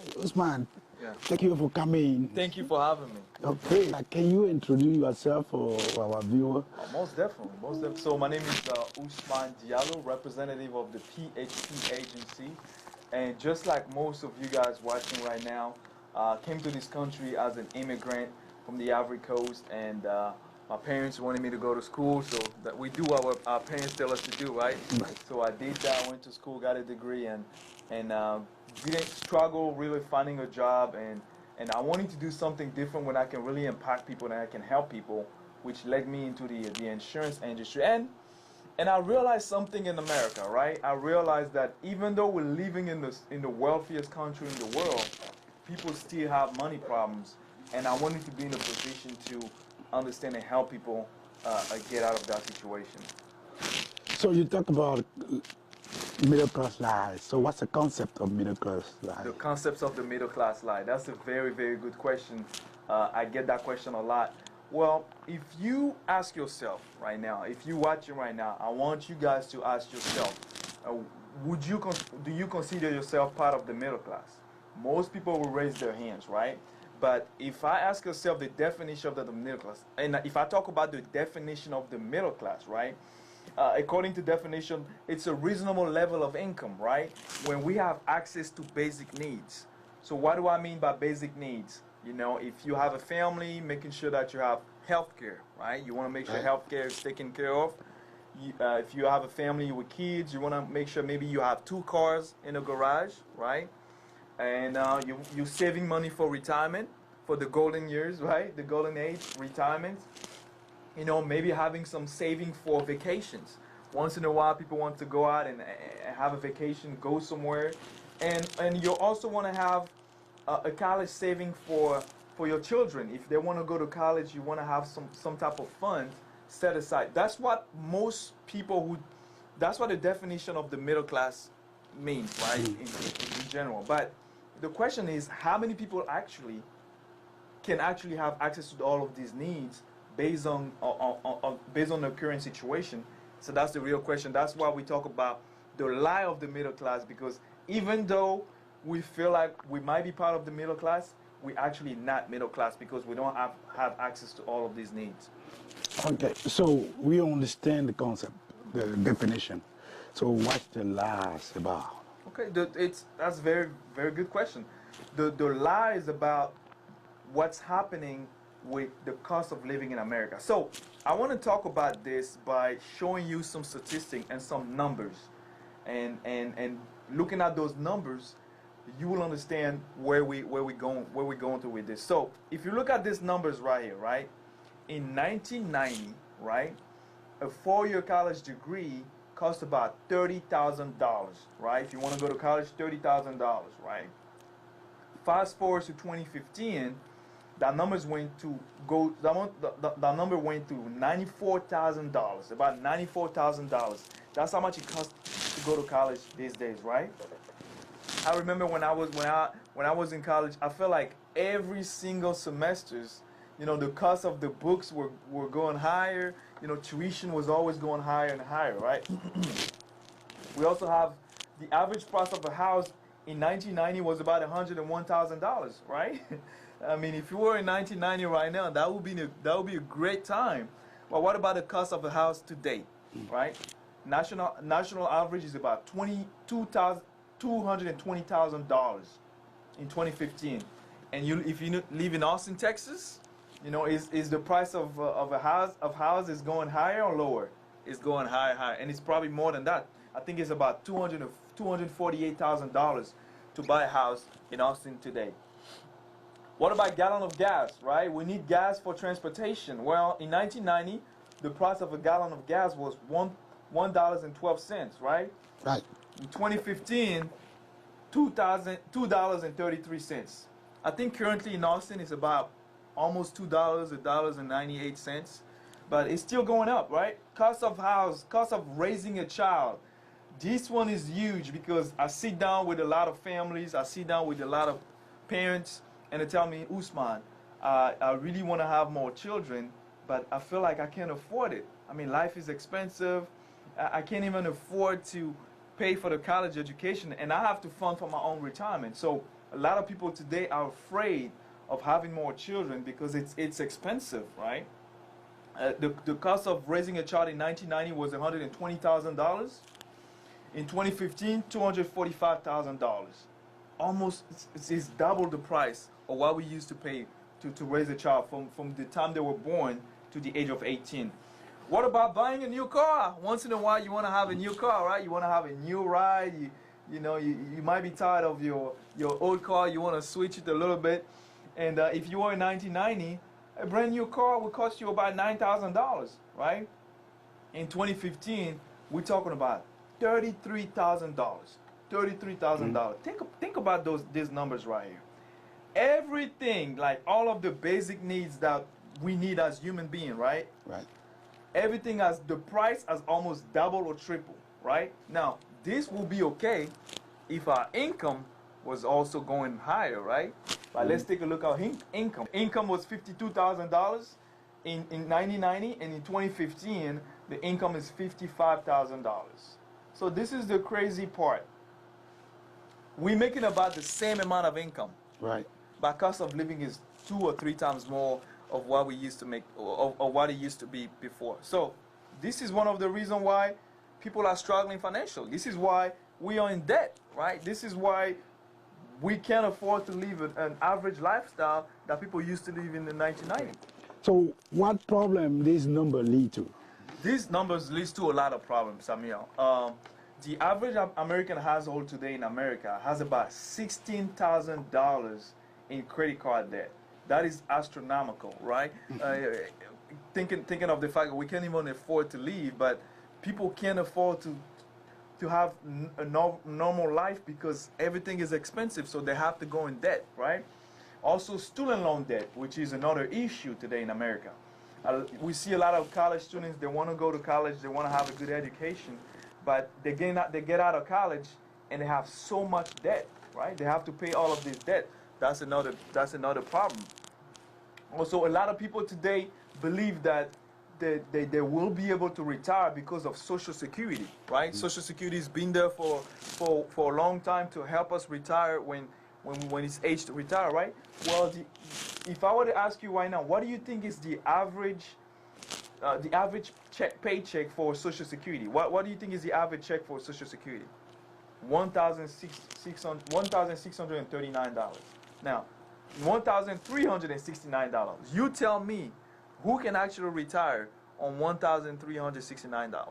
Ousmane, Yeah. thank you for coming. Thank you for having me. Okay, can you introduce yourself for our viewer? Most definitely, most definitely. So my name is Ousmane Diallo, representative of the PHP agency, and just like most of you guys watching right now, came to this country as an immigrant from the Ivory Coast, and my parents wanted me to go to school, so that we do what our parents tell us to do, right? So I did that. Went to school, got a degree, and didn't struggle really finding a job, and I wanted to do something different when I can really impact people and I can help people, which led me into the insurance industry. And I realized something in America, right? I realized that even though we're living in the wealthiest country in the world, people still have money problems, and I wanted to be in a position to understand and help people get out of that situation. So you talk about middle class life. So what's the concept of middle class life? The concepts of the middle class life. That's a very, very good question. I get that question a lot. Well, if you ask yourself right now, if you're watching right now, I want you guys to ask yourself, do you consider yourself part of the middle class? Most people will raise their hands, right? But if I ask yourself the definition of the middle class, and if I talk about the definition of the middle class, right? According to definition, it's a reasonable level of income, right? When we have access to basic needs. So what do I mean by basic needs? You know, if you have a family, making sure that you have health care, right? You want to make sure health care is taken care of. If you have a family with kids, you want to make sure maybe you have 2 cars in a garage, right? And you're saving money for retirement, for the golden years, right? The golden age, retirement. You know, maybe having some saving for vacations. Once in a while, people want to go out and have a vacation, go somewhere. And you also want to have a college saving for your children. If they want to go to college, you want to have some type of fund set aside. That's what most people that's what the definition of the middle class means, right, in general. But the question is, how many people can actually have access to all of these needs based on the current situation? So that's the real question. That's why we talk about the lie of the middle class, because even though we feel like we might be part of the middle class, we actually not middle class because we don't have access to all of these needs. Okay, so we understand the concept, the definition. So what's the lies about? Okay, that's a very, very good question. The lie is about what's happening with the cost of living in America. So I want to talk about this by showing you some statistics and some numbers, and looking at those numbers, you will understand where we're going to with this. So if you look at these numbers right here, right, in 1990, right, a 4-year college degree cost about $30,000, right? If you want to go to college, $30,000, right? Fast forward to 2015, that number went to $94,000, about $94,000. That's how much it costs to go to college these days, right? I remember when I was in college, I felt like every single semesters, you know, the cost of the books were going higher. You know, tuition was always going higher and higher, right? We also have the average price of a house in 1990 was about $101,000, right? I mean, if you were in 1990 right now, that would be a great time. But what about the cost of a house today, right? National average is about $220,000 in 2015. And if you live in Austin, Texas, you know, is the price of a house is going higher or lower? It's going higher, and it's probably more than that. I think it's about $248,000 to buy a house in Austin today. What about gallon of gas, right? We need gas for transportation. Well, in 1990, the price of a gallon of gas was $1.12, right? Right. In 2015, $2.33. I think currently in Austin it's about almost $2, $1.98. But it's still going up, right? Cost of house, cost of raising a child. This one is huge because I sit down with a lot of families, I sit down with a lot of parents, and they tell me, Ousmane, I really want to have more children, but I feel like I can't afford it. I mean, life is expensive. I can't even afford to pay for the college education, and I have to fund for my own retirement. So A lot of people today are afraid of having more children because it's expensive, right? The cost of raising a child in 1990 was $120,000. In 2015, $245,000. Almost, it's double the price of what we used to pay to raise a child from the time they were born to the age of 18. What about buying a new car? Once in a while, you want to have a new car, right? You want to have a new ride. You might be tired of your old car. You want to switch it a little bit. And if you were in 1990, a brand new car would cost you about $9,000, right? In 2015, we're talking about $33,000. $33,000. Think about these numbers right here. Everything, like all of the basic needs that we need as human beings, right? Right. Everything has, the price has almost double or triple, right? Now, this will be okay if our income was also going higher, right? But let's take a look at income. Income was $52,000 in 1990, and in 2015, the income is $55,000. So this is the crazy part. We're making about the same amount of income. Right. But cost of living is 2 or 3 times more of what we used to make, or what it used to be before. So this is one of the reasons why people are struggling financially. This is why we are in debt, right? This is why we can't afford to live an average lifestyle that people used to live in the 1990s. So what problem these numbers lead to? These numbers lead to a lot of problems, Samuel. The average American household today in America has about $16,000 in credit card debt. That is astronomical, right? Thinking of the fact that we can't even afford to live, but people can't afford to have a normal life because everything is expensive, so they have to go in debt, right? Also, student loan debt, which is another issue today in America. We see a lot of college students, they want to go to college, they want to have a good education, but they get out of college and they have so much debt, right? They have to pay all of this debt. That's another problem. Also, a lot of people today believe that they will be able to retire because of Social Security, right? Social Security has been there for a long time to help us retire when it's age to retire, right? Well, if I were to ask you right now, what do you think is the average paycheck for Social Security? What do you think is the average check for Social Security? $1,639. Now, $1,369. You tell me, who can actually retire on $1,369?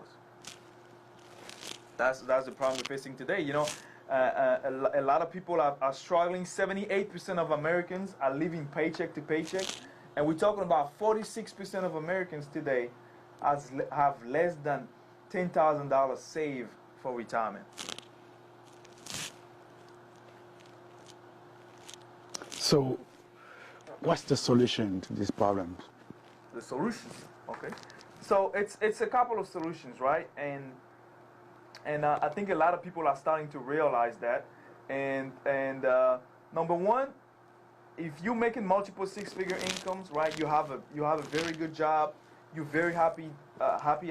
That's the problem we're facing today. You know, a lot of people are struggling. 78% of Americans are living paycheck to paycheck, and we're talking about 46% of Americans today have less than $10,000 saved for retirement. So what's the solution to these problems? The solutions, okay. So it's a couple of solutions, right? And I think a lot of people are starting to realize that. And number one, if you're making multiple six-figure incomes, right? You have a very good job. You're very happy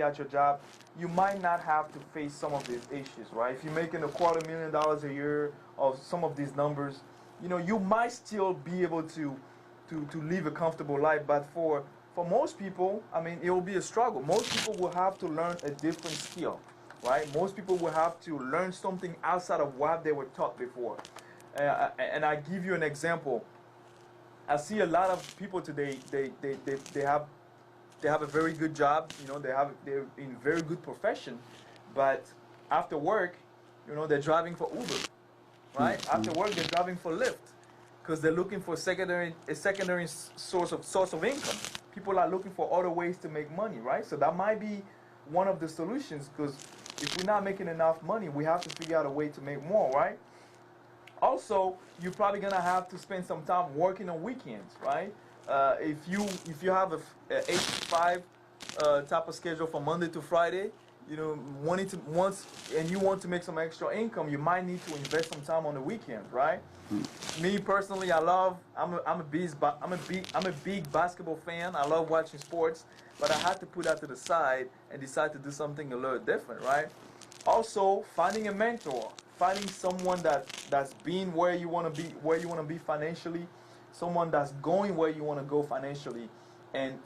at your job. You might not have to face some of these issues, right? If you're making $250,000 a year, or some of these numbers, you know, you might still be able to live a comfortable life. But for most people, I mean, it will be a struggle. Most people will have to learn a different skill, right? Most people will have to learn something outside of what they were taught before. And I give you an example. I see a lot of people today. They have a very good job. You know, they're in very good profession, but after work, you know, they're driving for Uber, right? After work, they're driving for Lyft, because they're looking for a secondary source of income. People are looking for other ways to make money, right? So that might be one of the solutions, because if we're not making enough money, we have to figure out a way to make more, right? Also, you're probably gonna have to spend some time working on weekends, right? If you have a 8 to 5 type of schedule from Monday to Friday, you know, and you want to make some extra income, you might need to invest some time on the weekends, right? Me personally, I'm a big basketball fan. I love watching sports, but I had to put that to the side and decide to do something a little different, right? Also, finding a mentor, finding someone that's been where you want to be financially, someone that's going where you want to go financially, and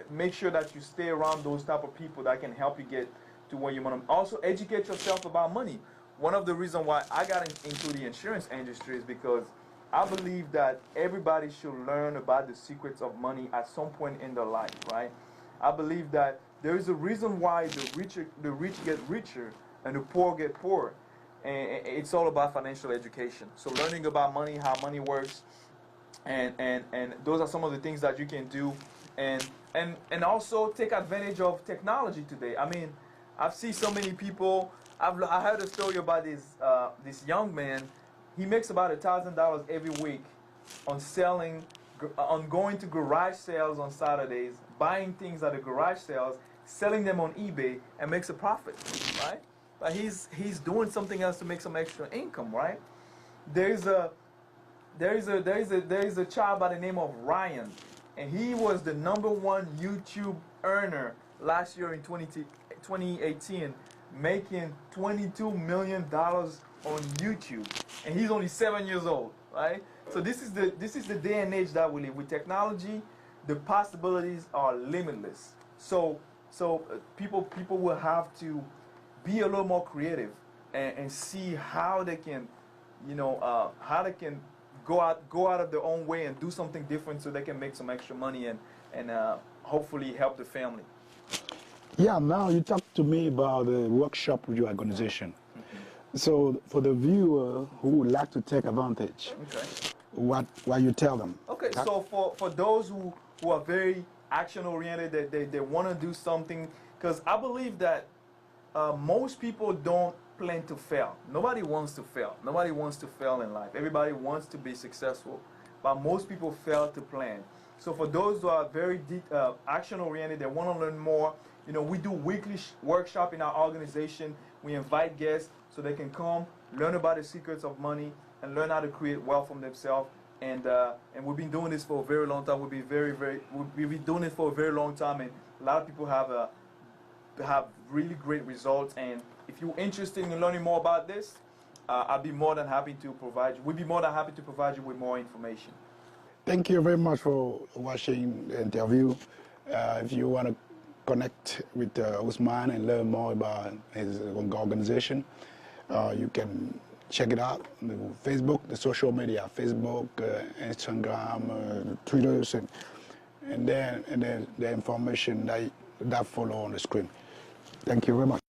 make sure that you stay around those type of people that can help you get to where you want to. Also, educate yourself about money. One of the reasons why I got into the insurance industry is because I believe that everybody should learn about the secrets of money at some point in their life, right? I believe that there is a reason why the rich get richer and the poor get poorer. And it's all about financial education. So learning about money, how money works, and those are some of the things that you can do. And also take advantage of technology today. I mean, I've seen so many people. I heard a story about this young man. He makes about $1,000 every week on selling, on going to garage sales on Saturdays, buying things at the garage sales, selling them on eBay, and makes a profit, right? But he's doing something else to make some extra income, right? There is a child by the name of Ryan, and he was the #1 YouTube earner last year in 2018, making $22 million on YouTube, and he's only 7 years old, right? So this is the day and age that we live. With technology, the possibilities are limitless. So people will have to be a little more creative and see how they can, how they can go out of their own way and do something different so they can make some extra money and hopefully help the family. Yeah, now you talk to me about the workshop with your organization. So for the viewer who would like to take advantage, Okay. what you tell them? Okay, so for those who are very action oriented, they want to do something, because I believe that most people don't plan to fail. Nobody wants to fail. Nobody wants to fail in life. Everybody wants to be successful, but most people fail to plan. So for those who are very action oriented, they want to learn more. We do weekly workshop in our organization. We invite guests so they can come, learn about the secrets of money, and learn how to create wealth from themselves. And we've been doing this for a very long time. We've been doing it for a very long time, and a lot of people have really great results. And if you're interested in learning more about this, I'd be more than happy to provide you. We'd be more than happy to provide you with more information. Thank you very much for watching the interview. If you want to connect with Ousmane and learn more about his organization, you can check it out on Facebook, the social media, Facebook, Instagram, Twitter, and then the information that follow on the screen. Thank you very much.